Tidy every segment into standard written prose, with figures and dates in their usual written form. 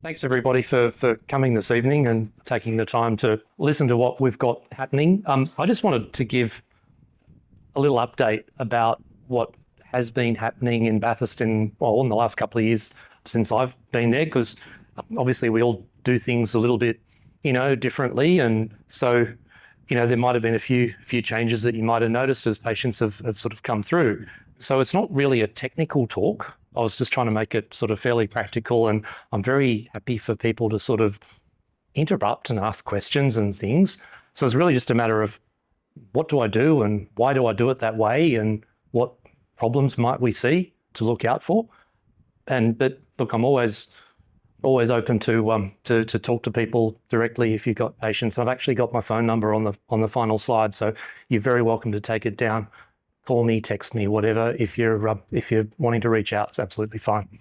Thanks everybody for coming this evening and taking the time to listen to what we've got happening. I just wanted to give a little update about what has been happening in Bathurst in the last couple of years since I've been there, because obviously we all do things a little bit, differently. And so, there might have been a few changes that you might have noticed as patients have sort of come through. So it's not really a technical talk. I was just trying to make it sort of fairly practical, and I'm very happy for people to sort of interrupt and ask questions and things. So it's really just a matter of what do I do and why do I do it that way, and what problems might we see to look out for. But look, I'm always open to talk to people directly if you've got patients. I've actually got my phone number on the final slide, so you're very welcome to take it down. Call me, text me, whatever. If you're wanting to reach out, it's absolutely fine.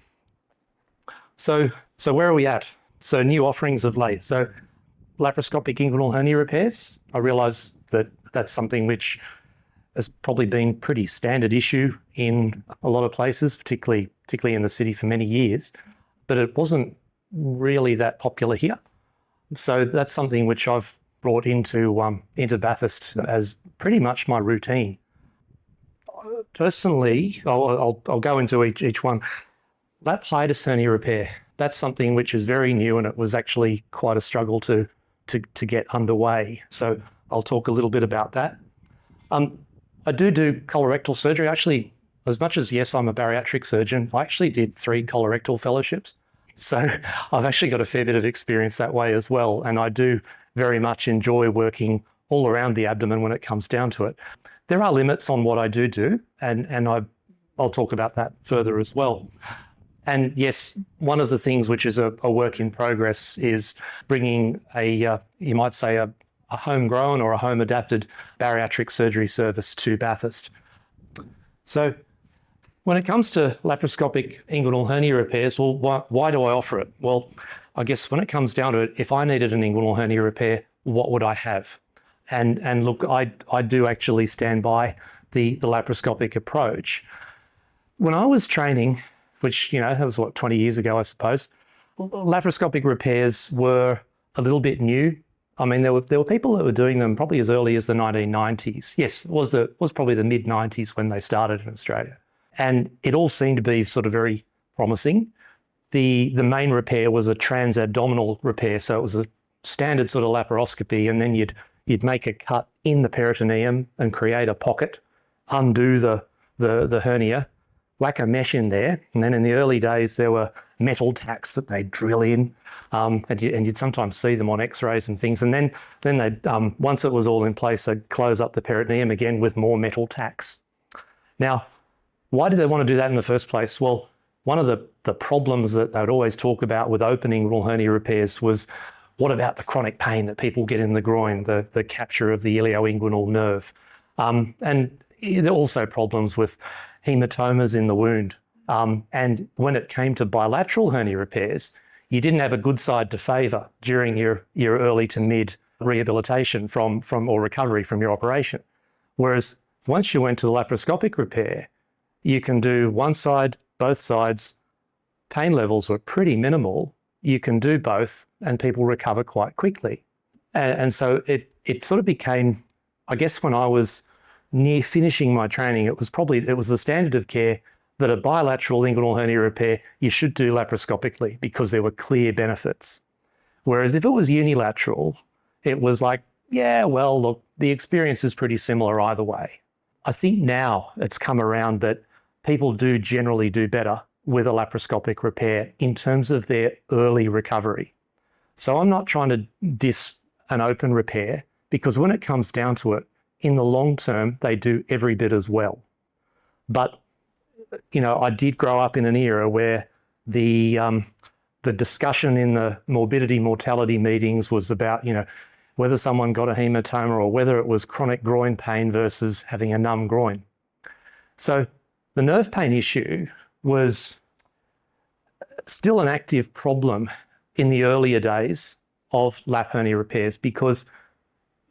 So where are we at? So new offerings of late. So laparoscopic inguinal hernia repairs. I realise that that's something which has probably been pretty standard issue in a lot of places, particularly in the city for many years, but it wasn't really that popular here. So that's something which I've brought into Bathurst as pretty much my routine. Personally, I'll go into each one. Lap hiatus hernia repair, that's something which is very new, and it was actually quite a struggle to get underway. So I'll talk a little bit about that. I do colorectal surgery. Actually, as much as, yes, I'm a bariatric surgeon, I actually did 3 colorectal fellowships. So I've actually got a fair bit of experience that way as well. And I do very much enjoy working all around the abdomen when it comes down to it. There are limits on what I do, and I'll talk about that further as well. And yes, one of the things which is a work in progress is bringing you might say a homegrown or a home-adapted bariatric surgery service to Bathurst. So when it comes to laparoscopic inguinal hernia repairs, well, why do I offer it? Well, I guess when it comes down to it, if I needed an inguinal hernia repair, what would I have? And look, I do actually stand by the laparoscopic approach. When I was training, which, that was 20 years ago, I suppose, laparoscopic repairs were a little bit new. I mean, there were people that were doing them probably as early as the 1990s. Yes, it was probably the mid-90s when they started in Australia. And it all seemed to be sort of very promising. The main repair was a transabdominal repair. So it was a standard sort of laparoscopy, and then you'd make a cut in the peritoneum and create a pocket, undo the hernia, whack a mesh in there. And then in the early days, there were metal tacks that they'd drill in, and you'd sometimes see them on x-rays and things. And then they'd, once it was all in place, they'd close up the peritoneum again with more metal tacks. Now, why did they want to do that in the first place? Well, one of the problems that they'd always talk about with opening inguinal hernia repairs was, what about the chronic pain that people get in the groin, the capture of the ilioinguinal nerve? And there are also problems with hematomas in the wound. And when it came to bilateral hernia repairs, you didn't have a good side to favour during your early to mid rehabilitation from or recovery from your operation. Whereas once you went to the laparoscopic repair, you can do one side, both sides. Pain levels were pretty minimal. You can do both and people recover quite quickly. And so it sort of became, I guess when I was near finishing my training, it was the standard of care that a bilateral inguinal hernia repair, you should do laparoscopically because there were clear benefits. Whereas if it was unilateral, it was like, yeah, well, look, the experience is pretty similar either way. I think now it's come around that people do generally do better with a laparoscopic repair in terms of their early recovery. So I'm not trying to diss an open repair, because when it comes down to it, in the long term, they do every bit as well. But, I did grow up in an era where the discussion in the morbidity mortality meetings was about, whether someone got a hematoma or whether it was chronic groin pain versus having a numb groin. So the nerve pain issue was still an active problem in the earlier days of lap hernia repairs, because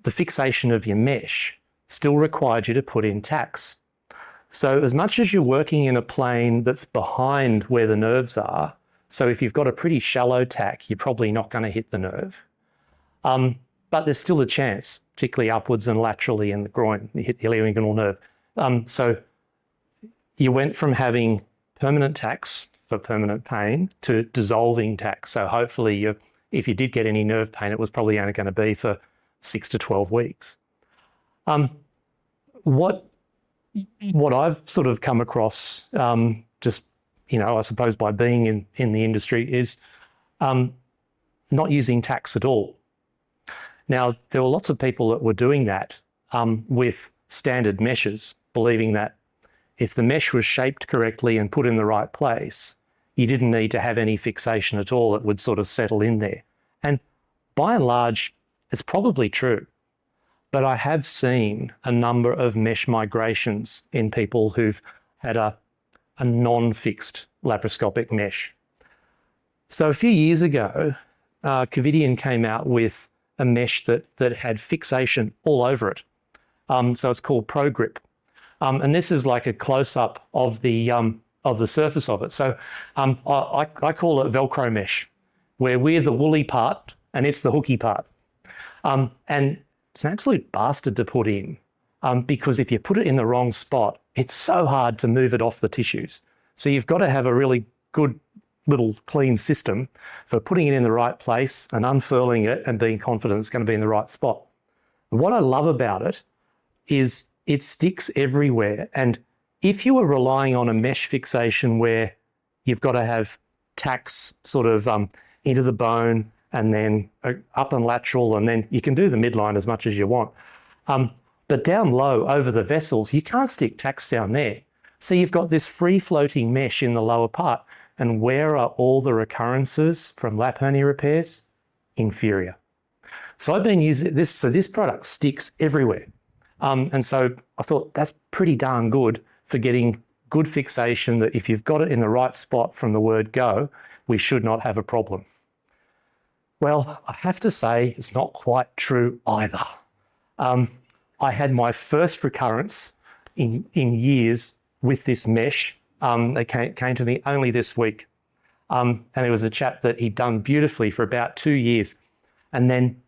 the fixation of your mesh still required you to put in tacks. So as much as you're working in a plane that's behind where the nerves are, So if you've got a pretty shallow tack, you're probably not going to hit the nerve. But there's still a chance, particularly upwards and laterally in the groin, you hit the ilioinguinal nerve. So you went from having permanent tacks for permanent pain to dissolving tacks. So hopefully if you did get any nerve pain, it was probably only going to be for 6 to 12 weeks. What I've sort of come across, just, I suppose by being in the industry, is not using tacks at all. Now, there were lots of people that were doing that with standard meshes, believing that if the mesh was shaped correctly and put in the right place, you didn't need to have any fixation at all. It would sort of settle in there. And by and large, it's probably true. But I have seen a number of mesh migrations in people who've had a non-fixed laparoscopic mesh. So a few years ago, Covidien came out with a mesh that had fixation all over it. So it's called ProGrip. And this is like a close-up of the surface of it. So I call it Velcro mesh, where we're the woolly part and it's the hooky part. And it's an absolute bastard to put in because if you put it in the wrong spot, it's so hard to move it off the tissues. So you've got to have a really good little clean system for putting it in the right place and unfurling it and being confident it's going to be in the right spot. And what I love about it is it sticks everywhere. And if you were relying on a mesh fixation where you've got to have tacks sort of into the bone and then up and lateral, and then you can do the midline as much as you want. But down low over the vessels, you can't stick tacks down there. So you've got this free-floating mesh in the lower part. And where are all the recurrences from lap hernia repairs? Inferior. So I've been using this, so this product sticks everywhere. And so I thought that's pretty darn good for getting good fixation, that if you've got it in the right spot from the word go, we should not have a problem. Well, I have to say it's not quite true either. I had my first recurrence in years with this mesh. They came to me only this week. And it was a chap that he'd done beautifully for about 2 years. And then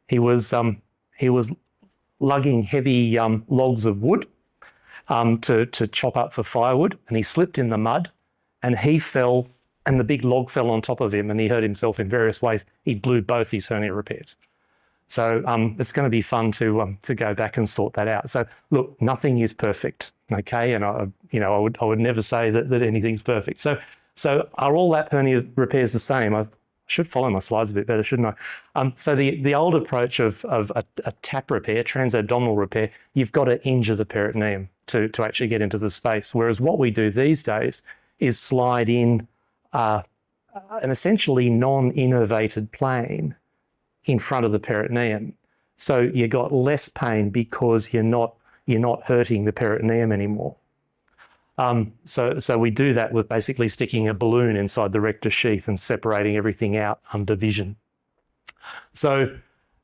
he was lugging heavy logs of wood to chop up for firewood, and he slipped in the mud and he fell, and the big log fell on top of him, and he hurt himself in various ways. He blew both his hernia repairs. So it's going to be fun to go back and sort that out. So look, nothing is perfect, okay? And I would never say that anything's perfect. So are all lap hernia repairs the same? I should follow my slides a bit better, shouldn't I? So the old approach of a TAP repair, transabdominal repair, you've got to injure the peritoneum to actually get into the space. Whereas what we do these days is slide in an essentially non-innervated plane in front of the peritoneum. So you got less pain because you're not hurting the peritoneum anymore. So we do that with basically sticking a balloon inside the rectus sheath and separating everything out under vision. So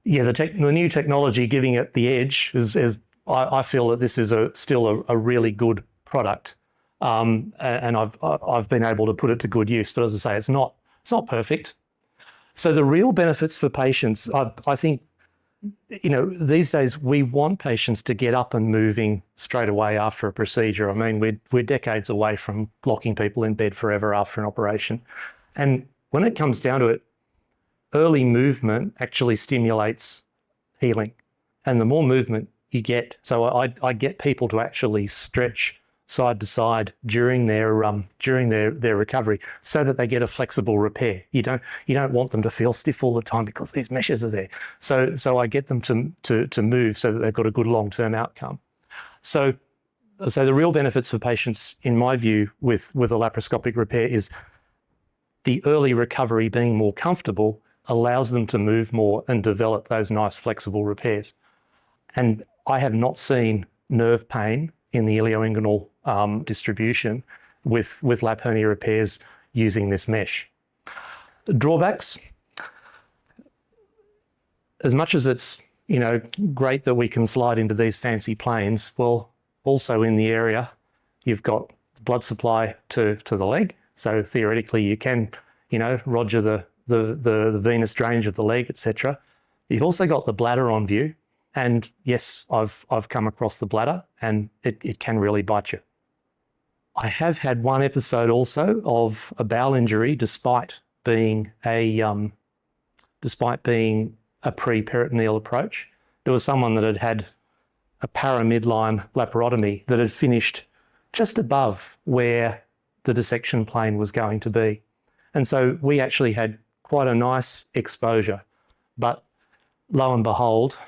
yeah, the new technology giving it the edge is I feel that this is still a really good product. And I've been able to put it to good use, but as I say, it's not perfect. So the real benefits for patients, I think, these days we want patients to get up and moving straight away after a procedure. I mean, we're decades away from locking people in bed forever after an operation. And when it comes down to it, early movement actually stimulates healing. And the more movement you get, so I get people to actually stretch side to side during their recovery, so that they get a flexible repair. You don't want them to feel stiff all the time because these meshes are there. So I get them to move so that they've got a good long-term outcome. So the real benefits for patients, in my view, with a laparoscopic repair is the early recovery being more comfortable allows them to move more and develop those nice flexible repairs. And I have not seen nerve pain in the ilioinguinal distribution with lap hernia repairs using this mesh. Drawbacks, as much as it's great that we can slide into these fancy planes, well, also in the area you've got blood supply to the leg, so theoretically you can Roger the venous drainage of the leg, etc. You've also got the bladder on view. And yes, I've come across the bladder, and it can really bite you. I have had one episode also of a bowel injury, despite being a pre-peritoneal approach. There was someone that had had a paramidline laparotomy that had finished just above where the dissection plane was going to be. And so we actually had quite a nice exposure, but lo and behold,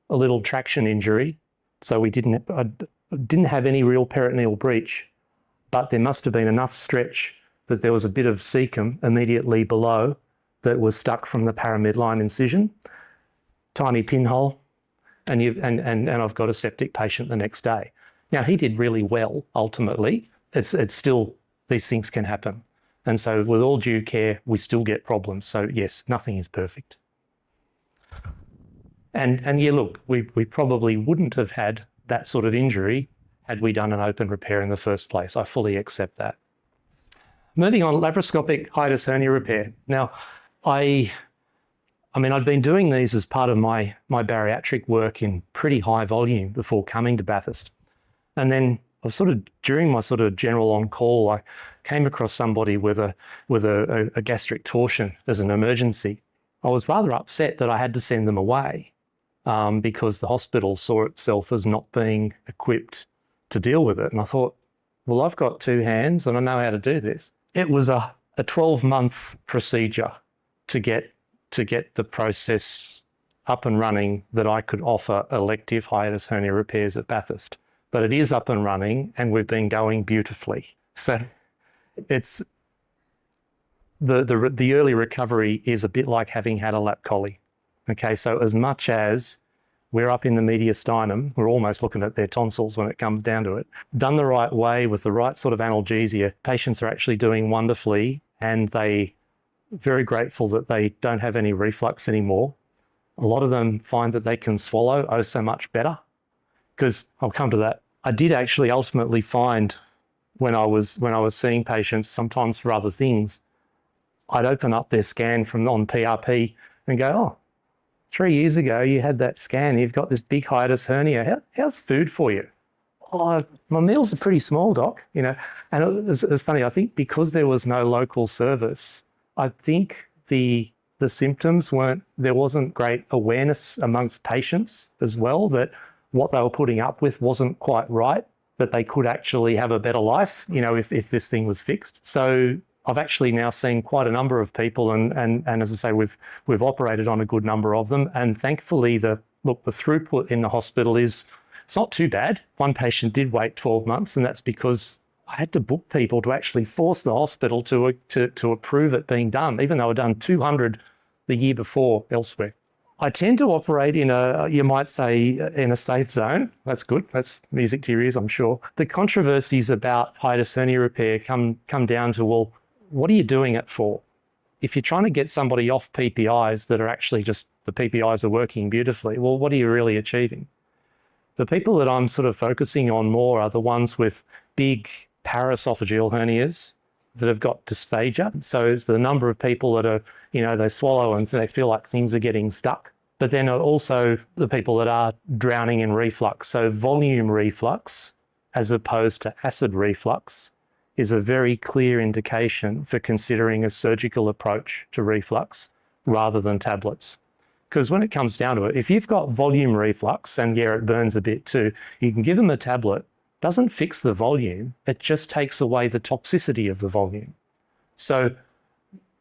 a little traction injury. So I didn't have any real peritoneal breach, but there must have been enough stretch that there was a bit of cecum immediately below that was stuck from the paramidline incision, tiny pinhole, and I've got a septic patient the next day. Now, he did really well, ultimately. It's still, these things can happen. And so with all due care, we still get problems. So yes, nothing is perfect. And yeah, look, we probably wouldn't have had that sort of injury had we done an open repair in the first place. I fully accept that. Moving on, laparoscopic hiatus hernia repair. Now, I mean, I'd been doing these as part of my bariatric work in pretty high volume before coming to Bathurst. And then during my sort of general on-call, I came across somebody with a gastric torsion as an emergency. I was rather upset that I had to send them away because the hospital saw itself as not being equipped to deal with it. And I thought, well, I've got two hands and I know how to do this. It was a 12-month procedure to get the process up and running that I could offer elective hiatus hernia repairs at Bathurst. But it is up and running, and we've been going beautifully. So it's the early recovery is a bit like having had a lap chole. Okay, so as much as we're up in the mediastinum, we're almost looking at their tonsils when it comes down to it. Done the right way with the right sort of analgesia, patients are actually doing wonderfully, and they very grateful that they don't have any reflux anymore. A lot of them find that they can swallow oh so much better. Because I'll come to that. I did actually ultimately find when I was seeing patients, sometimes for other things, I'd open up their scan from on PRP and go, oh, 3 years ago you had that scan, you've got this big hiatus hernia. How's food for you? Oh, my meals are pretty small, doc. And it's funny, I think because there was no local service, I think the symptoms there wasn't great awareness amongst patients as well that what they were putting up with wasn't quite right, that they could actually have a better life, if this thing was fixed. So I've actually now seen quite a number of people, and as I say, we've operated on a good number of them. And thankfully, the throughput in the hospital it's not too bad. One patient did wait 12 months, and that's because I had to book people to actually force the hospital to approve it being done, even though I'd done 200 the year before elsewhere. I tend to operate you might say, in a safe zone. That's good. That's music to your ears, I'm sure. The controversies about hiatus hernia repair come down to, well, what are you doing it for? If you're trying to get somebody off PPIs that are actually just, the PPIs are working beautifully, well, what are you really achieving? The people that I'm sort of focusing on more are the ones with big paraesophageal hernias that have got dysphagia. So it's the number of people that are, they swallow and they feel like things are getting stuck. But then also the people that are drowning in reflux. So volume reflux, as opposed to acid reflux, is a very clear indication for considering a surgical approach to reflux rather than tablets. Because when it comes down to it, if you've got volume reflux, and yeah, it burns a bit too, you can give them a tablet. Doesn't fix the volume, it just takes away the toxicity of the volume. So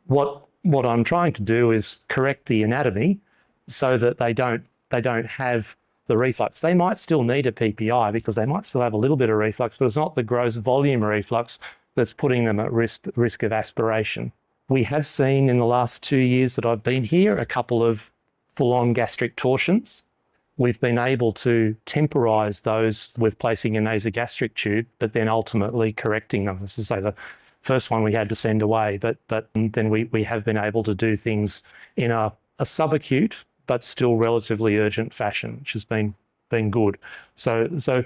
what I'm trying to do is correct the anatomy so that they don't have the reflux. They might still need a PPI because they might still have a little bit of reflux, but it's not the gross volume reflux that's putting them at risk of aspiration. We have seen in the last 2 years that I've been here a couple of full-on gastric torsions. We've been able to temporise those with placing a nasogastric tube, but then ultimately correcting them. As I say, the first one we had to send away, but then we have been able to do things in a subacute but still relatively urgent fashion, which has been good. So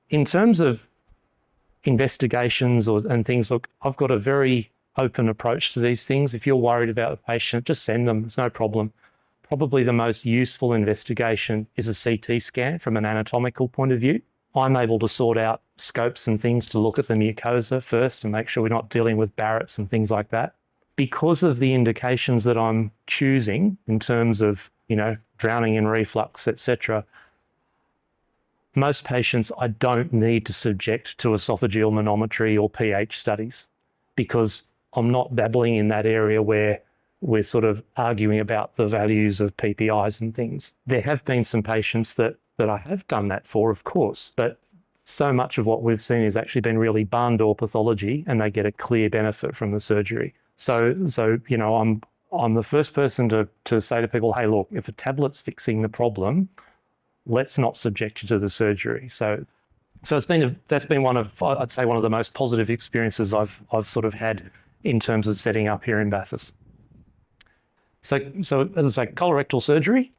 in terms of investigations and things, look, I've got a very open approach to these things. If you're worried about the patient, just send them. It's no problem. Probably the most useful investigation is a CT scan from an anatomical point of view. I'm able to sort out scopes and things to look at the mucosa first and make sure we're not dealing with Barrett's and things like that. Because of the indications that I'm choosing in terms of, drowning in reflux, etc., most patients I don't need to subject to esophageal manometry or pH studies because I'm not dabbling in that area where we're sort of arguing about the values of PPIs and things. There have been some patients that I have done that for, of course, but so much of what we've seen has actually been really barn door pathology and they get a clear benefit from the surgery. So I'm the first person to say to people, hey, look, if a tablet's fixing the problem, let's not subject you to the surgery. So that's been one of the most positive experiences I've sort of had in terms of setting up here in Bathurst. So it's like colorectal surgery.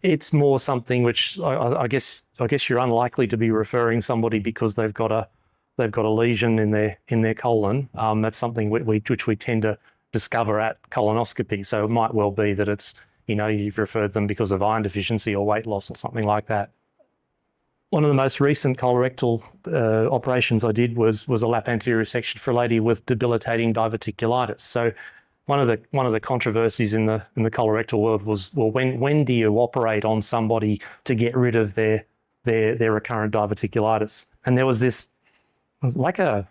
It's more something which I guess you're unlikely to be referring somebody because they've got a lesion in their colon. That's something which we tend to discover at colonoscopy. So it might well be that it's you've referred them because of iron deficiency or weight loss or something like that. One of the most recent colorectal operations I did was a lap anterior resection for a lady with debilitating diverticulitis. So one of the controversies in the colorectal world was, well, when do you operate on somebody to get rid of their recurrent diverticulitis? And there was this like a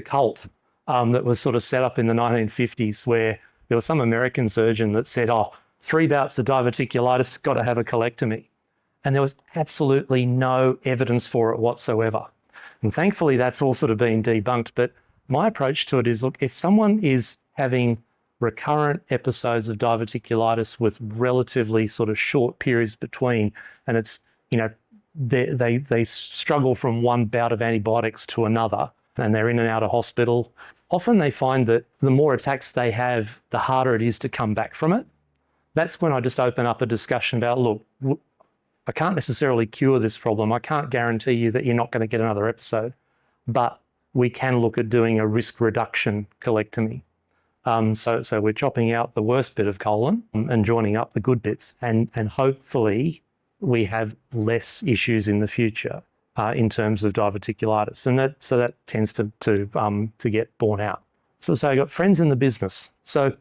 cult that was sort of set up in the 1950s where there was some American surgeon that said, 3 bouts of diverticulitis, got to have a colectomy. And there was absolutely no evidence for it whatsoever. And thankfully, that's all sort of been debunked. But my approach to it is, look, if someone is having recurrent episodes of diverticulitis with relatively sort of short periods between, and it's, they struggle from one bout of antibiotics to another, and they're in and out of hospital, often they find that the more attacks they have, the harder it is to come back from it. That's when I just open up a discussion about, look, I can't necessarily cure this problem. I can't guarantee you that you're not going to get another episode, but we can look at doing a risk reduction colectomy. So we're chopping out the worst bit of colon and joining up the good bits, and hopefully we have less issues in the future in terms of diverticulitis, and that tends to get borne out. So I got friends in the business. So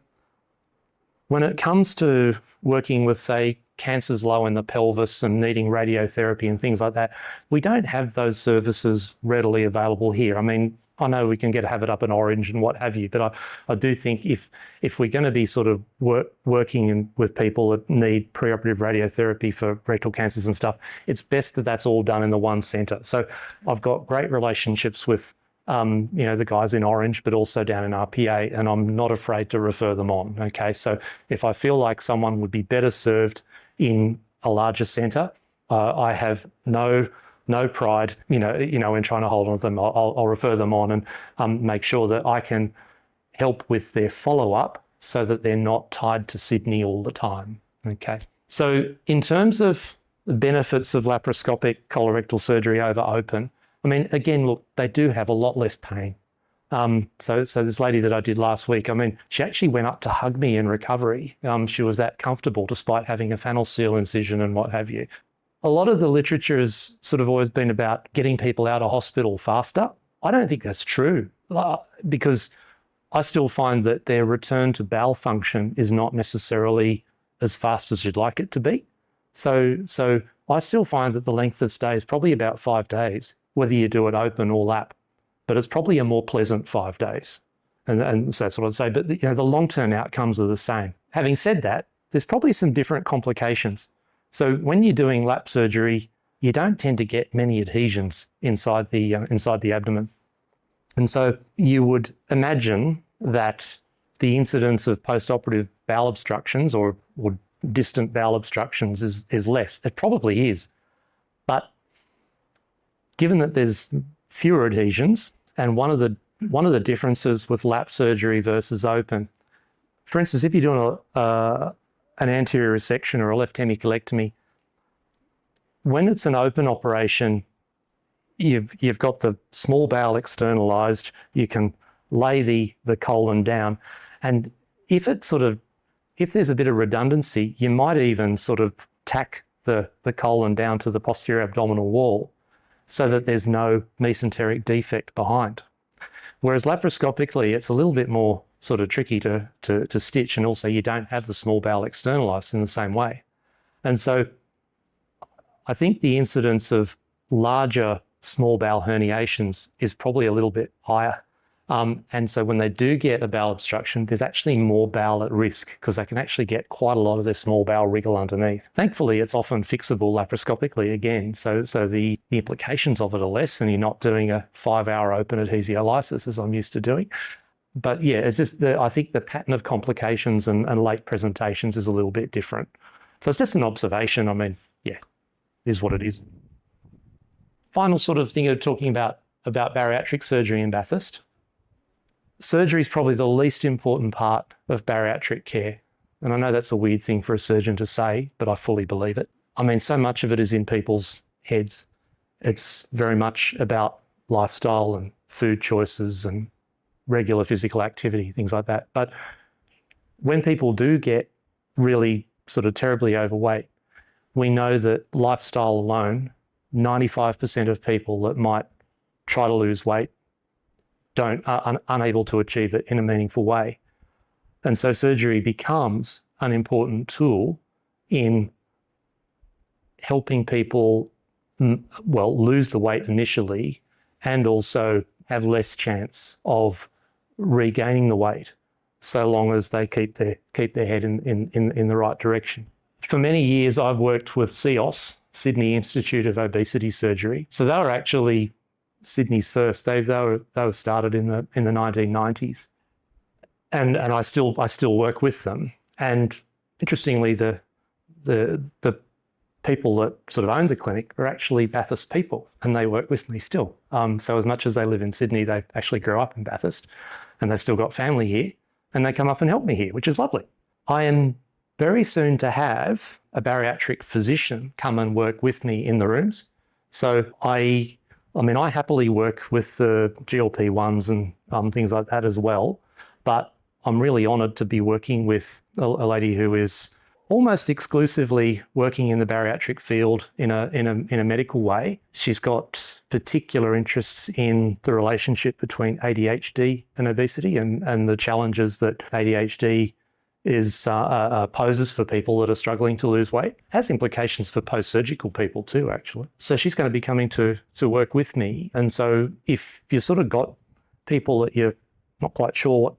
when it comes to working with, say, cancers low in the pelvis and needing radiotherapy and things like that, we don't have those services readily available here. I mean, I know we can have it up in Orange and what have you, but I do think if we're going to be sort of working with people that need preoperative radiotherapy for rectal cancers and stuff, it's best that that's all done in the one centre. So I've got great relationships with the guys in Orange, but also down in RPA, and I'm not afraid to refer them on. Okay, so if I feel like someone would be better served in a larger centre, I have no pride, in trying to hold on to them. I'll refer them on and make sure that I can help with their follow-up so that they're not tied to Sydney all the time. Okay. So in terms of the benefits of laparoscopic colorectal surgery over open, I mean, again, look, they do have a lot less pain. So this lady that I did last week, I mean, she actually went up to hug me in recovery. She was that comfortable despite having a phaneal seal incision and what have you. A lot of the literature has sort of always been about getting people out of hospital faster. I don't think that's true because I still find that their return to bowel function is not necessarily as fast as you'd like it to be. So I still find that the length of stay is probably about 5 days, whether you do it open or lap, but it's probably a more pleasant 5 days. And so that's what I'd say. But the long-term outcomes are the same. Having said that, there's probably some different complications. So when you're doing lap surgery, you don't tend to get many adhesions inside the abdomen. And so you would imagine that the incidence of postoperative bowel obstructions or distant bowel obstructions is less. It probably is. But given that there's fewer adhesions, and one of the differences with lap surgery versus open, for instance, if you're doing an anterior resection or a left hemicolectomy, when it's an open operation, you've got the small bowel externalized. You can lay the colon down. And if there's a bit of redundancy, you might even sort of tack the colon down to the posterior abdominal wall so that there's no mesenteric defect behind. Whereas laparoscopically, it's a little bit more sort of tricky to stitch, and also you don't have the small bowel externalized in the same way. And so I think the incidence of larger small bowel herniations is probably a little bit higher. And so when they do get a bowel obstruction, there's actually more bowel at risk because they can actually get quite a lot of their small bowel wriggle underneath. Thankfully, it's often fixable laparoscopically again. So the implications of it are less, and you're not doing a 5-hour open adhesiolysis as I'm used to doing. But yeah, it's just I think the pattern of complications and late presentations is a little bit different. So it's just an observation. I mean, yeah, it is what it is. Final sort of thing of talking about bariatric surgery in Bathurst. Surgery is probably the least important part of bariatric care. And I know that's a weird thing for a surgeon to say, but I fully believe it. I mean, so much of it is in people's heads. It's very much about lifestyle and food choices and regular physical activity, things like that. But when people do get really sort of terribly overweight, we know that lifestyle alone, 95% of people that might try to lose weight are unable to achieve it in a meaningful way. And so surgery becomes an important tool in helping people, lose the weight initially and also have less chance of regaining the weight so long as they keep their head in the right direction. For many years, I've worked with CIOS, Sydney Institute of Obesity Surgery. So they were actually Sydney's first. They were started in the 1990s, and I still work with them. And interestingly, the people that sort of own the clinic are actually Bathurst people, and they work with me still. So as much as they live in Sydney, they actually grew up in Bathurst, and they've still got family here, and they come up and help me here, which is lovely. I am very soon to have a bariatric physician come and work with me in the rooms. So I happily work with the GLP-1s and things like that as well, but I'm really honoured to be working with a lady who is almost exclusively working in the bariatric field in a medical way. She's got particular interests in the relationship between ADHD and obesity and the challenges that ADHD poses for people that are struggling to lose weight. It has implications for post-surgical people too, actually. So she's going to be coming to work with me. And so if you sort of got people that you're not quite sure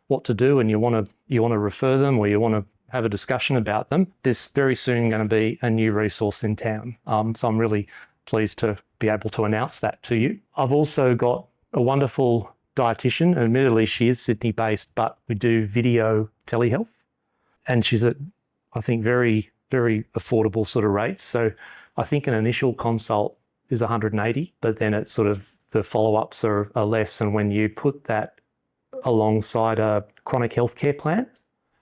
what to do and you want to refer them or you want to have a discussion about them, there's very soon going to be a new resource in town. So I'm really pleased to be able to announce that to you. I've also got a wonderful dietitian. Admittedly, she is Sydney-based, but we do video telehealth, and she's at, I think, very, very affordable sort of rates. So I think an initial consult is 180, but then it's sort of the follow-ups are less. And when you put that alongside a chronic healthcare plan,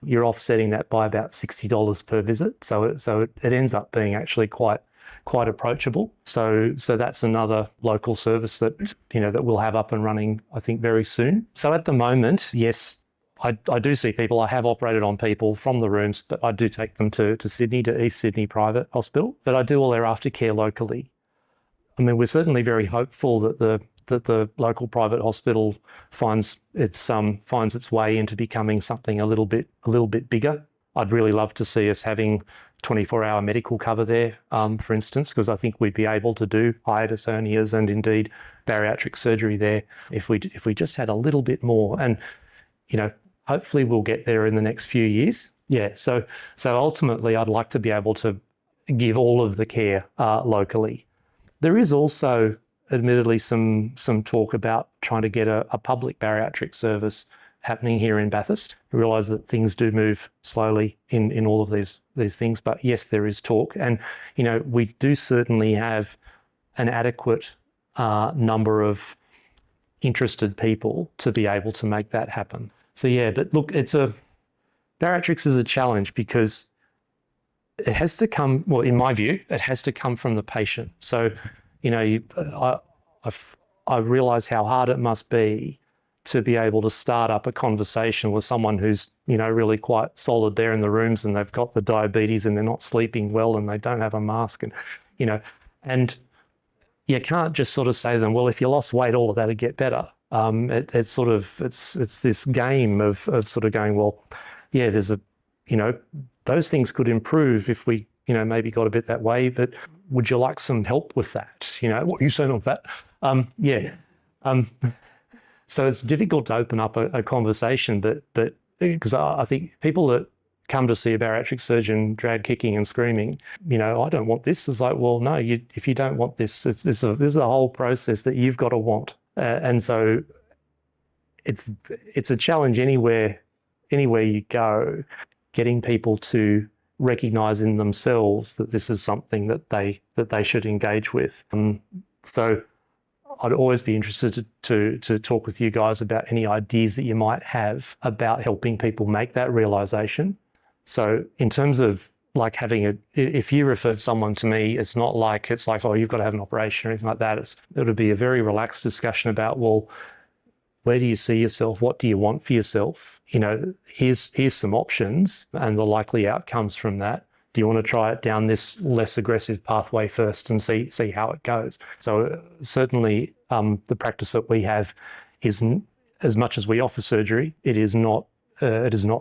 you're offsetting that by about $60 per visit. So it ends up being actually quite approachable. So that's another local service that we'll have up and running, I think, very soon. So at the moment, yes, I do see people. I have operated on people from the rooms, but I do take them to Sydney, to East Sydney Private Hospital. But I do all their aftercare locally. I mean, we're certainly very hopeful that the local private hospital finds its way into becoming something a little bit bigger. I'd really love to see us having 24-hour medical cover there, for instance, because I think we'd be able to do hiatus hernias and indeed bariatric surgery there if we just had a little bit more. And hopefully we'll get there in the next few years. Yeah. So ultimately, I'd like to be able to give all of the care locally. There is also, admittedly, some talk about trying to get a public bariatric service happening here in Bathurst. I realise that things do move slowly in all of these things, but yes, there is talk. And, we do certainly have an adequate number of interested people to be able to make that happen. So yeah, but look, bariatrics is a challenge because it has to come, well, in my view, it has to come from the patient. So, I realise how hard it must be to be able to start up a conversation with someone who's, really quite solid there in the rooms, and they've got the diabetes and they're not sleeping well and they don't have a mask, and you can't just sort of say to them, well, if you lost weight, all of that would get better. It's this game of sort of going, well, yeah, there's those things could improve if we, maybe got a bit that way, but would you like some help with that? What are you saying on that? So it's difficult to open up a conversation, but because I think people that come to see a bariatric surgeon drag kicking and screaming, I don't want this. It's like, well, no, if you don't want this, this is a whole process that you've got to want. And so it's a challenge anywhere you go, getting people to recognize in themselves that this is something that they should engage with. So I'd always be interested to talk with you guys about any ideas that you might have about helping people make that realization. So in terms of like if you refer someone to me, it's not like, oh, you've got to have an operation or anything like that. It would be a very relaxed discussion about, well, where do you see yourself? What do you want for yourself? Here's some options and the likely outcomes from that. Do you want to try it down this less aggressive pathway first and see how it goes? So certainly the practice that we have is, as much as we offer surgery, it is not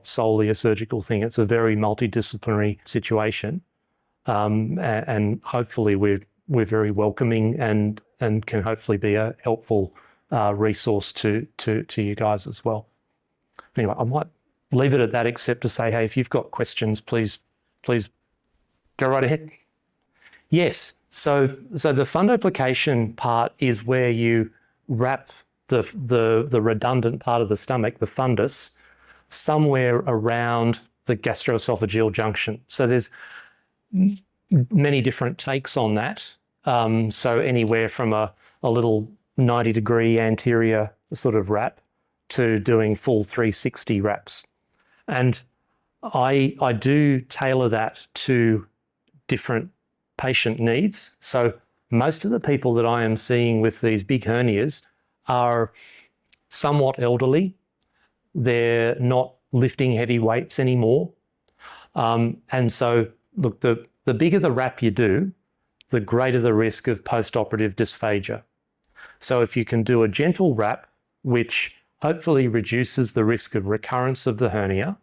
solely a surgical thing. It's a very multidisciplinary situation, and hopefully we're very welcoming and can hopefully be a helpful resource to you guys as well. Anyway, I might leave it at that, except to say, hey, if you've got questions, please go right ahead. Yes. So the fundoplication part is where you wrap the redundant part of the stomach, the fundus, somewhere around the gastroesophageal junction. So there's many different takes on that. So anywhere from a little 90-degree anterior sort of wrap to doing full 360 wraps. And I do tailor that to different patient needs. So most of the people that I am seeing with these big hernias are somewhat elderly. They're not lifting heavy weights anymore. And so, look, the bigger the wrap you do, the greater the risk of post-operative dysphagia. So if you can do a gentle wrap, which hopefully reduces the risk of recurrence of the hernia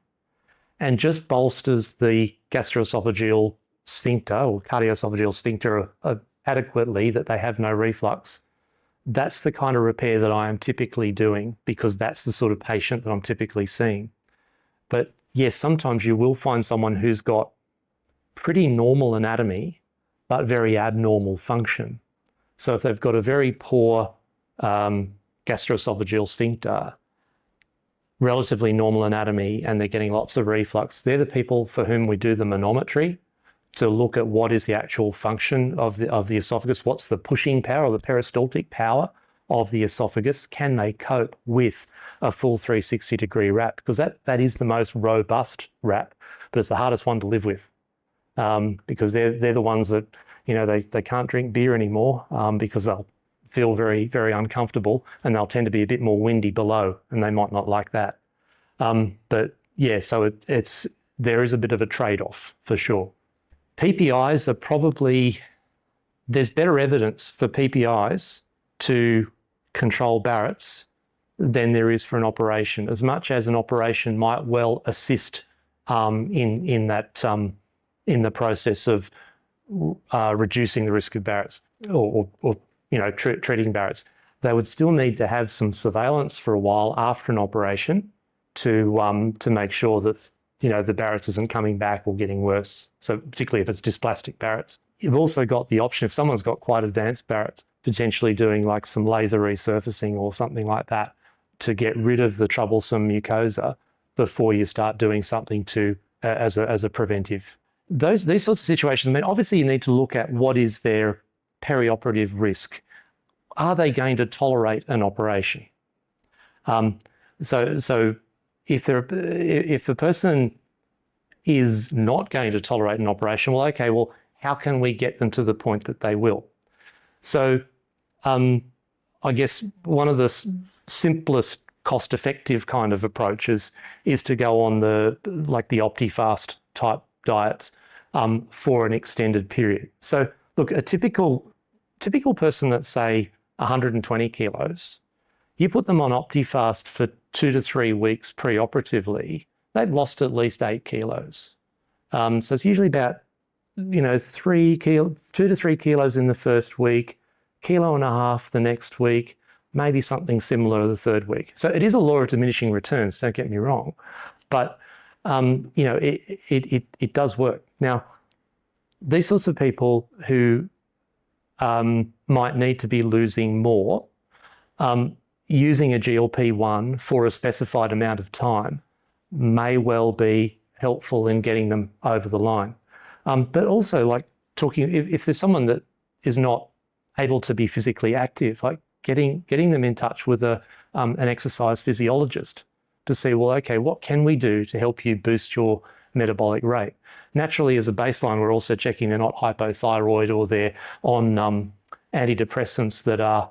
and just bolsters the gastroesophageal sphincter or cardioesophageal sphincter adequately, that they have no reflux, that's the kind of repair that I am typically doing, because that's the sort of patient that I'm typically seeing. But yes, sometimes you will find someone who's got pretty normal anatomy, but very abnormal function. So if they've got a very poor gastroesophageal sphincter, relatively normal anatomy, and they're getting lots of reflux, they're the people for whom we do the manometry to look at what is the actual function of the esophagus, what's the pushing power or the peristaltic power of the esophagus. Can they cope with a full 360-degree wrap? Because that is the most robust wrap, but it's the hardest one to live with, because they're the ones that, they can't drink beer anymore because they'll feel very, very uncomfortable, and they'll tend to be a bit more windy below, and they might not like that. But yeah, so there is a bit of a trade-off for sure. PPIs are probably, there's better evidence for PPIs to control Barrett's than there is for an operation, as much as an operation might well assist in the process of reducing the risk of Barrett's or treating Barrett's. They would still need to have some surveillance for a while after an operation to make sure that the Barrett's isn't coming back or getting worse. So particularly if it's dysplastic Barrett's. You've also got the option, if someone's got quite advanced Barrett's, potentially doing like some laser resurfacing or something like that to get rid of the troublesome mucosa before you start doing something as a preventive. These sorts of situations, I mean, obviously you need to look at what is their perioperative risk. Are they going to tolerate an operation? So if the person is not going to tolerate an operation, well, okay, well, how can we get them to the point that they will? So I guess one of the simplest cost-effective kind of approaches is to go on the OptiFast type diets for an extended period. So look, a typical person that's, say, 120 kilos, you put them on OptiFast for 2 to 3 weeks pre-operatively, they've lost at least 8 kilos. So it's usually about 2 to 3 kilos in the first week, 1.5 kilos the next week, maybe something similar the third week. So it is a law of diminishing returns, don't get me wrong, but it does work. Now, these sorts of people who might need to be losing more, using a GLP-1 for a specified amount of time may well be helpful in getting them over the line. But also, like, talking, if there's someone that is not able to be physically active, like getting them in touch with an exercise physiologist to see, well, okay, what can we do to help you boost your metabolic rate? Naturally, as a baseline, we're also checking they're not hypothyroid or they're on antidepressants that are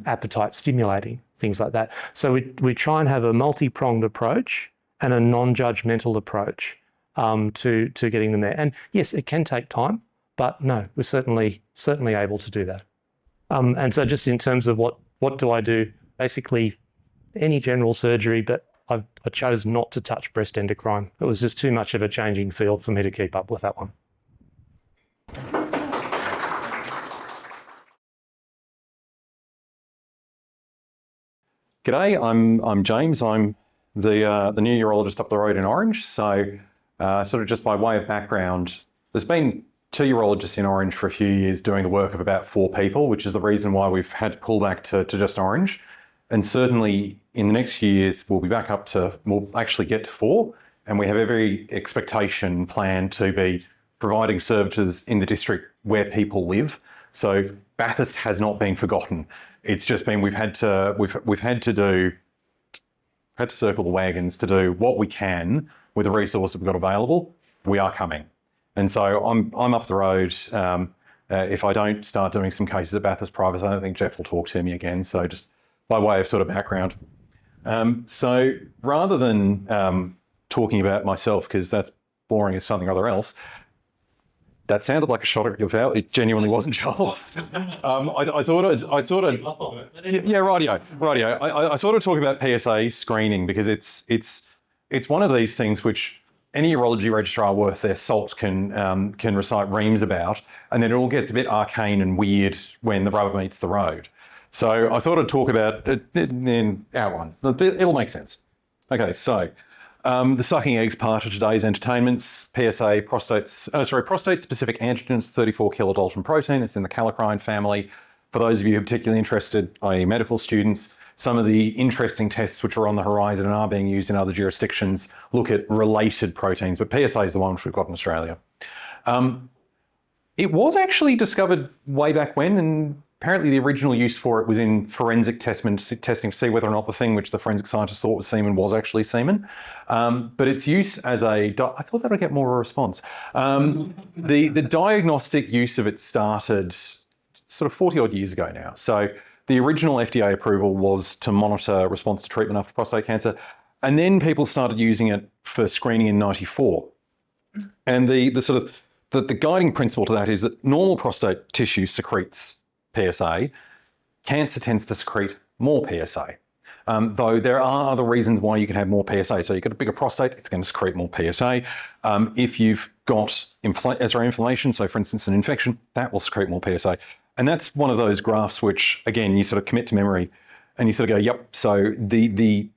appetite stimulating, things like that. So we try and have a multi-pronged approach and a non-judgmental approach to getting them there. And yes, it can take time, but no, we're certainly able to do that. And so just in terms of what do I do, basically any general surgery, but I chose not to touch breast endocrine. It was just too much of a changing field for me to keep up with that one. G'day, I'm James. I'm the new urologist up the road in Orange. So sort of just by way of background, there's been 2 urologists in Orange for a few years doing the work of about 4 people, which is the reason why we've had to pull back to just Orange. And certainly in the next few years, we'll be back up to, we'll actually get to 4. And we have every expectation plan to be providing services in the district where people live. So Bathurst has not been forgotten. It's just been, we've had to circle the wagons to do what we can with the resources we've got available. We are coming. And so I'm up the road. If I don't start doing some cases at Bathurst Privates, I don't think Jeff will talk to me again. So just by way of sort of background. So rather than talking about myself, because that's boring as something or other else, that sounded like a shot at your foul. It genuinely wasn't, Joel. I thought I'd yeah, rightio. I thought I'd talk about PSA screening because it's one of these things which any urology registrar worth their salt can recite reams about, and then it all gets a bit arcane and weird when the rubber meets the road. So I thought I'd talk about it in outline. It'll make sense. Okay, so the sucking eggs part of today's entertainments, PSA, prostate-specific antigens, 34 kilodalton protein. It's in the kallikrein family. For those of you who are particularly interested, i.e. medical students, some of the interesting tests which are on the horizon and are being used in other jurisdictions look at related proteins, but PSA is the one which we've got in Australia. It was actually discovered way back when, and apparently the original use for it was in forensic testing to see whether or not the thing which the forensic scientists thought was semen was actually semen. But its use as I thought that would get more of a response. The diagnostic use of it started sort of 40 odd years ago now. So the original FDA approval was to monitor response to treatment after prostate cancer. And then people started using it for screening in 94. And the guiding principle to that is that normal prostate tissue secretes PSA. Cancer tends to secrete more PSA. Though there are other reasons why you can have more PSA. So you've got a bigger prostate, it's going to secrete more PSA. If you've got inflammation, so for instance an infection, that will secrete more PSA. And that's one of those graphs which, again, you sort of commit to memory and you sort of go, yep, so the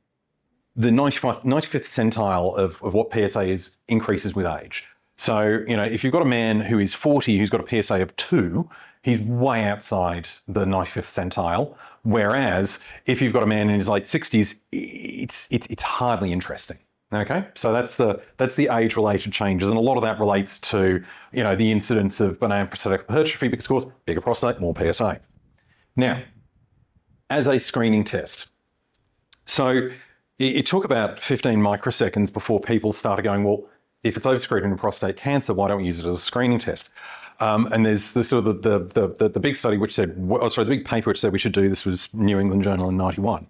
95th centile of what PSA is increases with age. So, you know, if you've got a man who is 40 who's got a PSA of 2, he's way outside the 95th centile. Whereas if you've got a man in his late 60s, it's hardly interesting. Okay, so that's the age-related changes, and a lot of that relates to, you know, the incidence of benign prostatic hypertrophy because, of course, bigger prostate, more PSA. Now, as a screening test, so it took about 15 microseconds before people started going, well, if it's oversecreting in prostate cancer, why don't we use it as a screening test? And there's the sort of the big study which said, the big paper which said we should do this was New England Journal in 91.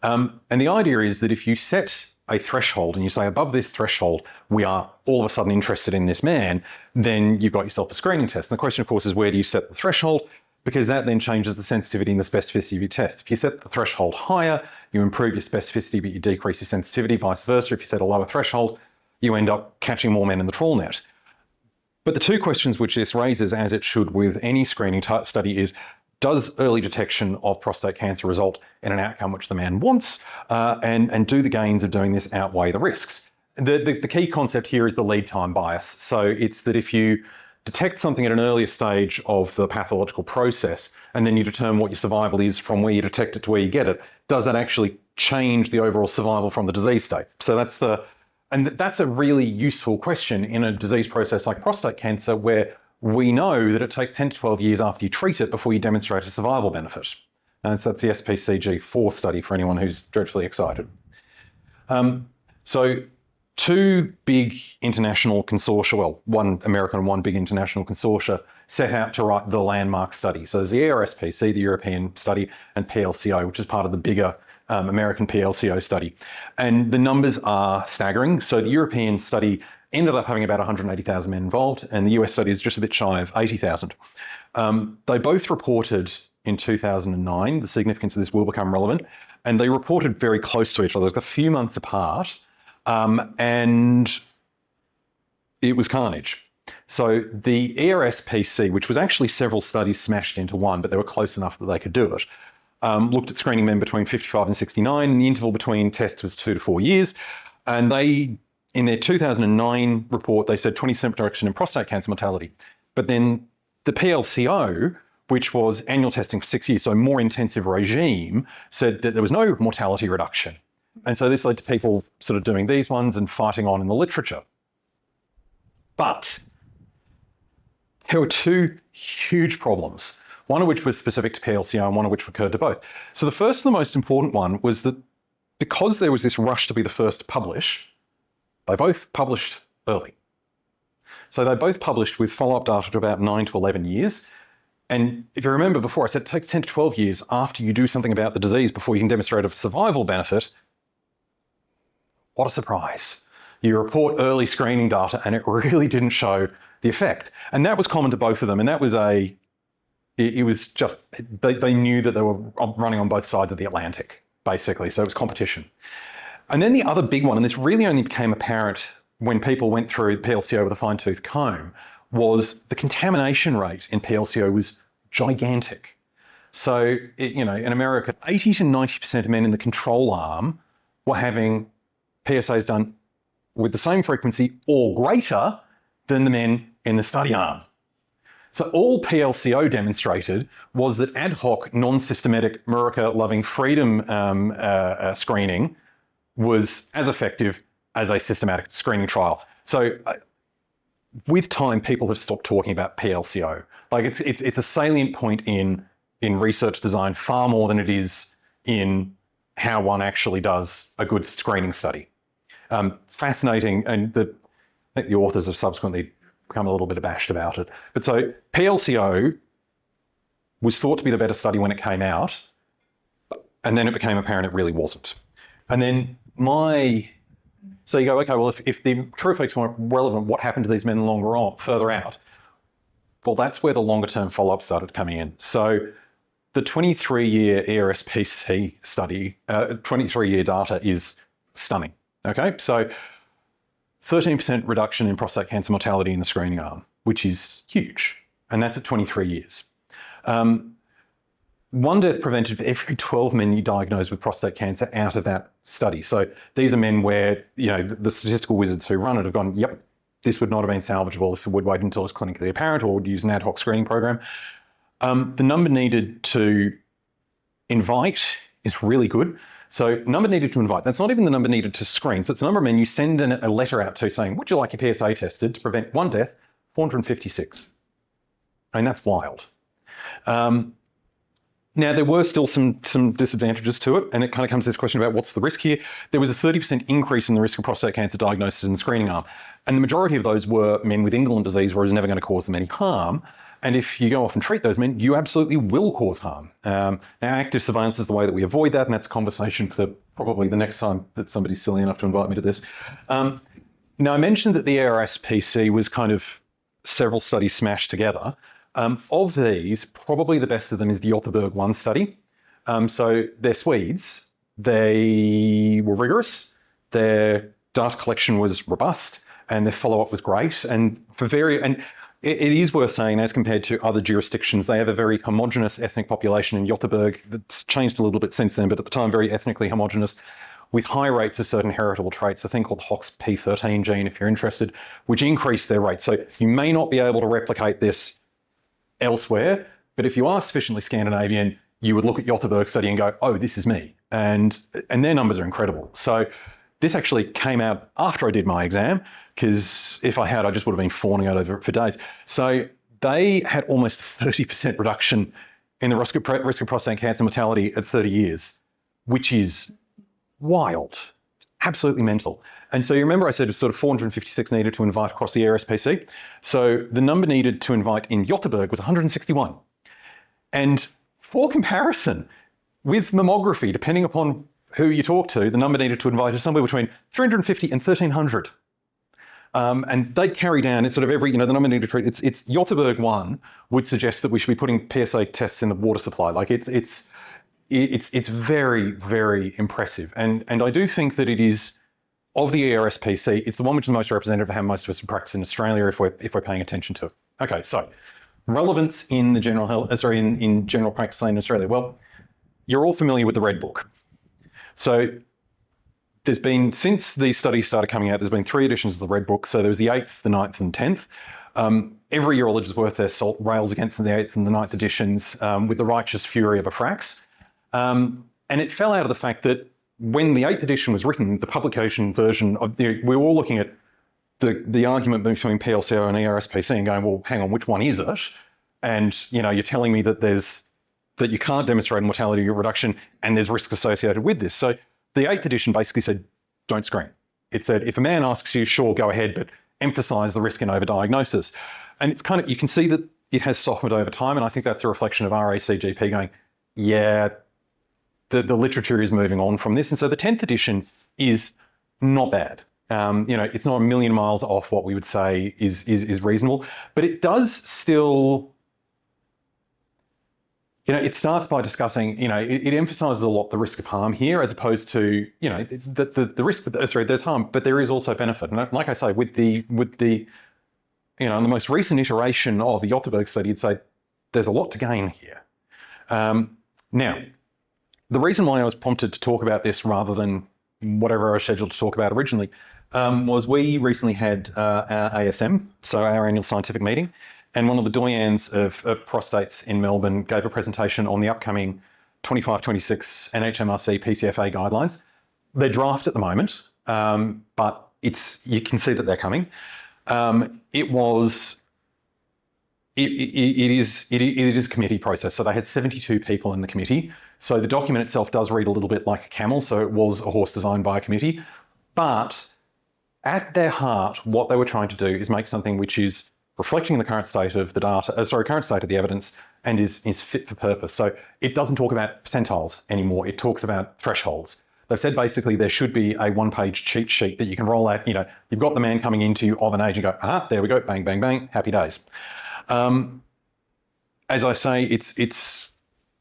And the idea is that if you set a threshold and you say above this threshold, we are all of a sudden interested in this man, then you've got yourself a screening test. And the question, of course, is where do you set the threshold? Because that then changes the sensitivity and the specificity of your test. If you set the threshold higher, you improve your specificity, but you decrease your sensitivity, vice versa. If you set a lower threshold, you end up catching more men in the trawl net. But the two questions which this raises, as it should with any screening study, is does early detection of prostate cancer result in an outcome which the man wants? And do the gains of doing this outweigh the risks? The key concept here is the lead time bias. So it's that if you detect something at an earlier stage of the pathological process, and then you determine what your survival is from where you detect it to where you get it, does that actually change the overall survival from the disease state? So that's a really useful question in a disease process like prostate cancer, where we know that it takes 10 to 12 years after you treat it before you demonstrate a survival benefit. And so that's the SPCG4 study for anyone who's dreadfully excited. So two big international consortia, well, one American and one big international consortia, set out to write the landmark study. So there's the ERSPC, the European study, and PLCO, which is part of the bigger American PLCO study. And the numbers are staggering. So the European study ended up having about 180,000 men involved, and the US study is just a bit shy of 80,000. They both reported in 2009, the significance of this will become relevant, and they reported very close to each other, like a few months apart, and it was carnage. So the ERSPC, which was actually several studies smashed into one, but they were close enough that they could do it, looked at screening men between 55 and 69, and the interval between tests was 2 to 4 years, and they, in their 2009 report, they said 20% reduction in prostate cancer mortality. But then the PLCO, which was annual testing for 6 years, so a more intensive regime, said that there was no mortality reduction. And so this led to people sort of doing these ones and fighting on in the literature. But there were two huge problems, one of which was specific to PLCO and one of which occurred to both. So the first and the most important one was that because there was this rush to be the first to publish, they both published early. So they both published with follow-up data to about 9 to 11 years. And if you remember before, I said it takes 10 to 12 years after you do something about the disease before you can demonstrate a survival benefit. What a surprise. You report early screening data and it really didn't show the effect. And that was common to both of them. And that was it was just, they knew that they were running on both sides of the Atlantic, basically. So it was competition. And then the other big one, and this really only became apparent when people went through PLCO with a fine-tooth comb, was the contamination rate in PLCO was gigantic. So, in America, 80 to 90% of men in the control arm were having PSAs done with the same frequency or greater than the men in the study arm. So all PLCO demonstrated was that ad hoc, non-systematic, America-loving freedom screening was as effective as a systematic screening trial. So with time, people have stopped talking about PLCO. Like it's a salient point in research design far more than it is in how one actually does a good screening study. Fascinating, and I think the authors have subsequently become a little bit abashed about it. But so PLCO was thought to be the better study when it came out, and then it became apparent it really wasn't. And then so you go, okay, well, if the true effects weren't relevant, what happened to these men further out? Well, that's where the longer term follow-up started coming in. So the 23-year ERSPC study, 23-year data is stunning, okay? So 13% reduction in prostate cancer mortality in the screening arm, which is huge, and that's at 23 years. One death prevented for every 12 men you diagnosed with prostate cancer out of that study. So these are men where, the statistical wizards who run it have gone, yep, this would not have been salvageable if it would wait until it's clinically apparent or would use an ad hoc screening program. The number needed to invite is really good. So number needed to invite, that's not even the number needed to screen. So it's the number of men you send a letter out to saying, would you like your PSA tested to prevent one death? 456. I mean, that's wild. Now, there were still some disadvantages to it, and it kind of comes to this question about what's the risk here. There was a 30% increase in the risk of prostate cancer diagnosis in the screening arm, and the majority of those were men with indolent disease where it was never going to cause them any harm. And if you go off and treat those men, you absolutely will cause harm. Now, active surveillance is the way that we avoid that, and that's a conversation for probably the next time that somebody's silly enough to invite me to this. Now, I mentioned that the ARS-PC was kind of several studies smashed together. Of these, probably the best of them is the Göteborg 1 study. So they're Swedes. They were rigorous. Their data collection was robust, and their follow-up was great. And it is worth saying, as compared to other jurisdictions, they have a very homogenous ethnic population in Göteborg. That's changed a little bit since then, but at the time, very ethnically homogenous, with high rates of certain heritable traits, a thing called HOXP13 gene, if you're interested, which increase their rate. So you may not be able to replicate this elsewhere, but if you are sufficiently Scandinavian, you would look at Göteborg study and go, oh, this is me. And their numbers are incredible. So this actually came out after I did my exam, because if I had, I just would have been fawning over it for days. So they had almost a 30% reduction in the risk of prostate cancer mortality at 30 years, which is wild, absolutely mental. And so you remember I said it's sort of 456 needed to invite across the ARS-PC. So the number needed to invite in Göteborg was 161. And for comparison, with mammography, depending upon who you talk to, the number needed to invite is somewhere between 350 and 1,300. And they carry down, it's sort of every, the number needed to treat, it's Göteborg 1 would suggest that we should be putting PSA tests in the water supply. Like it's very, very impressive. And I do think that it is, of the ARS-PC, it's the one which is most representative of how most of us practice in Australia if we're paying attention to it. Okay, so relevance in the general health, in general practice in Australia. Well, you're all familiar with the Red Book. So there's been, since these studies started coming out, there's been 3 editions of the Red Book. So there was the 8th, the 9th, and 10th. Every urologist worth their salt rails against the 8th and the 9th editions with the righteous fury of a frax. And it fell out of the fact that when the 8th edition was written, the publication version of we were all looking at the argument between PLCO and ARS-PC and going, well, hang on, which one is it? And you're telling me that that you can't demonstrate mortality reduction and there's risk associated with this. So the 8th edition basically said, don't screen. It said, if a man asks you, sure, go ahead, but emphasize the risk in overdiagnosis. And it's kind of, you can see that it has softened over time. And I think that's a reflection of RACGP going, yeah, the literature is moving on from this. And so the 10th edition is not bad. It's not a million miles off what we would say is reasonable, but it does still, it starts by discussing, it emphasizes a lot the risk of harm here, as opposed to, the risk, there's harm, but there is also benefit. And like I say, with the in the most recent iteration of the Göteborg study, you'd say there's a lot to gain here. Now, the reason why I was prompted to talk about this rather than whatever I was scheduled to talk about originally was we recently had our ASM, so our annual scientific meeting, and one of the doyens of prostates in Melbourne gave a presentation on the upcoming 25-26 NHMRC PCFA guidelines. They're draft at the moment, but you can see that they're coming. It is a committee process. So they had 72 people in the committee. So the document itself does read a little bit like a camel. So it was a horse designed by a committee. But at their heart, what they were trying to do is make something which is reflecting the current state of the current state of the evidence, and is fit for purpose. So it doesn't talk about percentiles anymore. It talks about thresholds. They've said basically there should be a one-page cheat sheet that you can roll out. You've got the man coming into you of an age and go, there we go, bang, bang, bang, happy days. As I say, this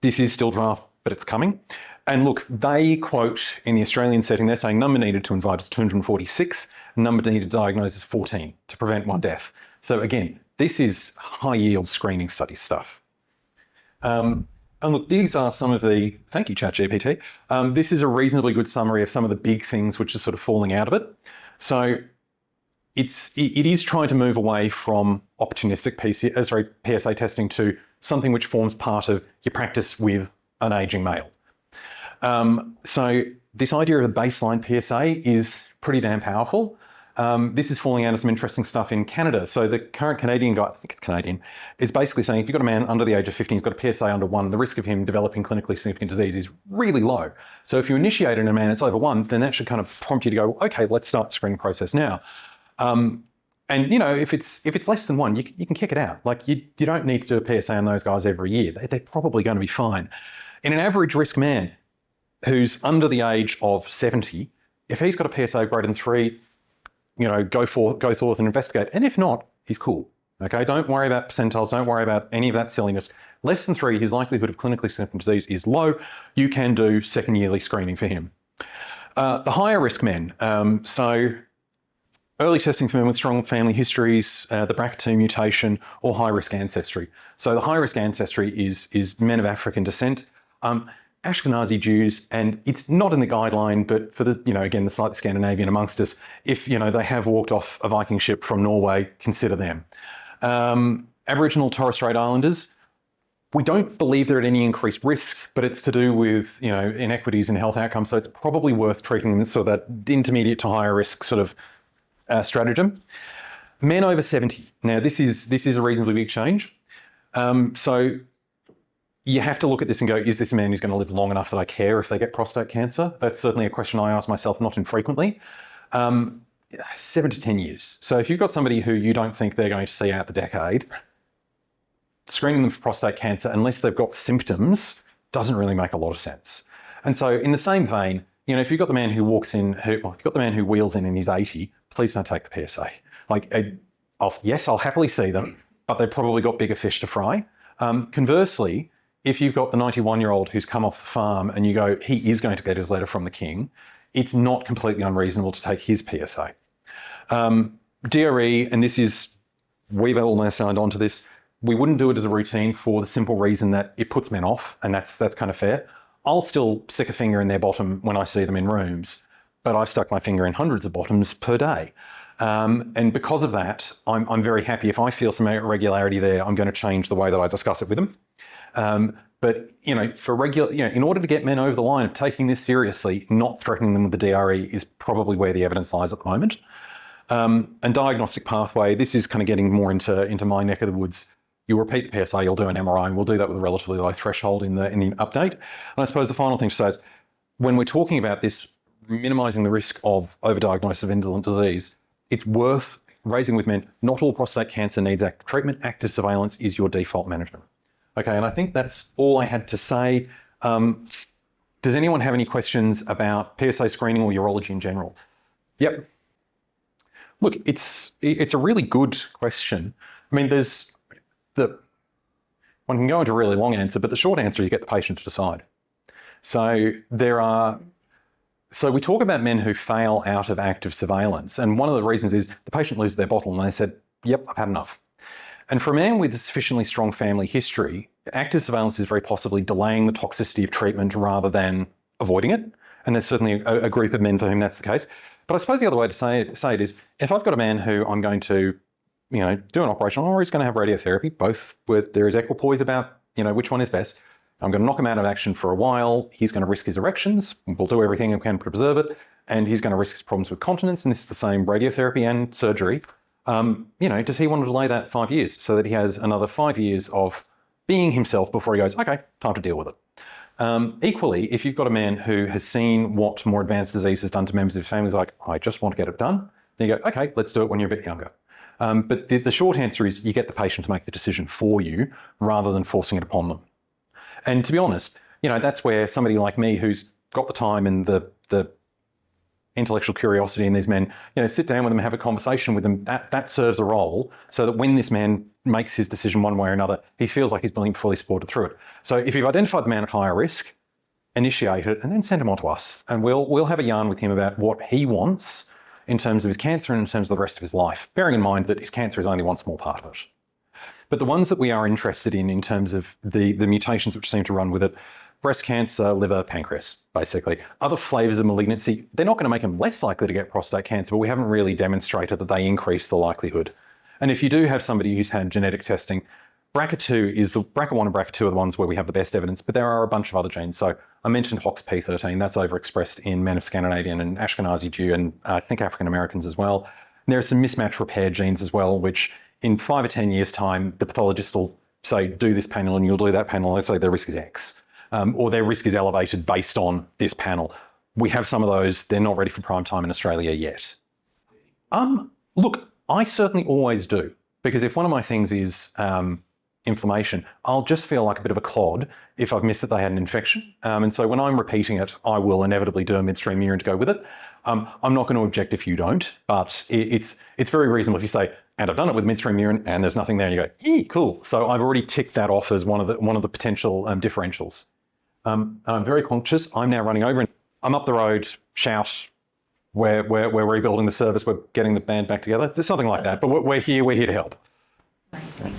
is still draft, but it's coming. And look, they quote in the Australian setting, they're saying number needed to invite is 246, number needed to diagnose is 14 to prevent 1 death. So again, this is high-yield screening study stuff. And look, these are some of the, thank you, ChatGPT. This is a reasonably good summary of some of the big things which are sort of falling out of it. So it is trying to move away from opportunistic PSA testing to something which forms part of your practice with an aging male. So this idea of a baseline PSA is pretty damn powerful. This is falling out of some interesting stuff in Canada. So the current Canadian guy, I think it's Canadian, is basically saying if you've got a man under the age of 15, he's got a PSA under 1, the risk of him developing clinically significant disease is really low. So if you initiate in a man that's over 1, then that should kind of prompt you to go, okay, let's start the screening process now. And if it's less than 1, you can kick it out. Like you don't need to do a PSA on those guys every year. They're probably going to be fine. In an average risk man who's under the age of 70, if he's got a PSA greater than 3, go forth and investigate. And if not, he's cool. Okay, don't worry about percentiles. Don't worry about any of that silliness. Less than 3, his likelihood of clinically significant disease is low. You can do second yearly screening for him. The higher risk men. So early testing for men with strong family histories, the BRCA2 mutation, or high risk ancestry. So the high risk ancestry is men of African descent. Ashkenazi Jews, and it's not in the guideline, but for the, again, the slightly Scandinavian amongst us, if, they have walked off a Viking ship from Norway, consider them. Aboriginal Torres Strait Islanders, we don't believe they're at any increased risk, but it's to do with, inequities in health outcomes. So it's probably worth treating them sort of that intermediate to higher risk sort of stratagem. Men over 70. Now, this is a reasonably big change. So you have to look at this and go, is this a man who's going to live long enough that I care if they get prostate cancer? That's certainly a question I ask myself not infrequently. 7 to 10 years. So if you've got somebody who you don't think they're going to see out the decade, screening them for prostate cancer, unless they've got symptoms, doesn't really make a lot of sense. And so in the same vein, if you've got the man who walks in, if you've got the man who wheels in and he's 80, please don't take the PSA. I'll happily see them, but they've probably got bigger fish to fry. Conversely, if you've got the 91-year-old who's come off the farm and you go, he is going to get his letter from the king, it's not completely unreasonable to take his PSA. DRE, and we've all now signed on to this, we wouldn't do it as a routine for the simple reason that it puts men off, and that's kind of fair. I'll still stick a finger in their bottom when I see them in rooms, but I've stuck my finger in hundreds of bottoms per day. And because of that, I'm very happy. If I feel some irregularity there, I'm going to change the way that I discuss it with them. But in order to get men over the line of taking this seriously, not threatening them with the DRE is probably where the evidence lies at the moment. And diagnostic pathway, this is kind of getting more into my neck of the woods. You'll repeat the PSA, you'll do an MRI, and we'll do that with a relatively low threshold in the update. And I suppose the final thing to say is, when we're talking about this, minimising the risk of overdiagnosis of indolent disease, it's worth raising with men, not all prostate cancer needs active treatment. Active surveillance is your default management. Okay, and I think that's all I had to say. Does anyone have any questions about PSA screening or urology in general? Yep. Look, it's a really good question. I mean, one can go into a really long answer, but the short answer, you get the patient to decide. So we talk about men who fail out of active surveillance. And one of the reasons is the patient loses their bottle and they said, yep, I've had enough. And for a man with a sufficiently strong family history, active surveillance is very possibly delaying the toxicity of treatment rather than avoiding it. And there's certainly a group of men for whom that's the case. But I suppose the other way to say it is, if I've got a man who I'm going to do an operation on, or he's going to have radiotherapy, both with there is equipoise about which one is best. I'm going to knock him out of action for a while. He's going to risk his erections. We'll do everything we can to preserve it. And he's going to risk his problems with continence. And this is the same radiotherapy and surgery. Does he want to delay that 5 years so that he has another 5 years of being himself before he goes, okay, time to deal with it? Equally, if you've got a man who has seen what more advanced disease has done to members of his family, he's like, I just want to get it done. Then you go, okay, let's do it when you're a bit younger. But the short answer is you get the patient to make the decision for you rather than forcing it upon them. And to be honest, that's where somebody like me who's got the time and the intellectual curiosity in these men, sit down with them, have a conversation with them, that serves a role so that when this man makes his decision one way or another, he feels like he's being fully supported through it. So if you've identified the man at higher risk, initiate it and then send him on to us. And we'll have a yarn with him about what he wants in terms of his cancer and in terms of the rest of his life, bearing in mind that his cancer is only one small part of it. But the ones that we are interested in terms of the mutations which seem to run with it, breast cancer, liver, pancreas, basically. Other flavours of malignancy, they're not going to make them less likely to get prostate cancer, but we haven't really demonstrated that they increase the likelihood. And if you do have somebody who's had genetic testing, BRCA1 and BRCA2 are the ones where we have the best evidence, but there are a bunch of other genes. So I mentioned HOXP13, that's overexpressed in men of Scandinavian and Ashkenazi Jew and I think African Americans as well. And there are some mismatch repair genes as well, which in 5 or 10 years' time, the pathologist will say, do this panel and you'll do that panel. Let's say their risk is X, or their risk is elevated based on this panel. We have some of those. They're not ready for prime time in Australia yet. Look, I certainly always do, because if one of my things is inflammation, I'll just feel like a bit of a clod if I've missed that they had an infection. And so when I'm repeating it, I will inevitably do a midstream urine to go with it. I'm not going to object if you don't, but it's very reasonable if you say, and I've done it with midstream urine and there's nothing there, and you go, cool. So I've already ticked that off as one of the potential differentials. And I'm very conscious. I'm now running over and I'm up the road, shout, we're rebuilding the service, we're getting the band back together. There's something like that, but we're here to help. Right.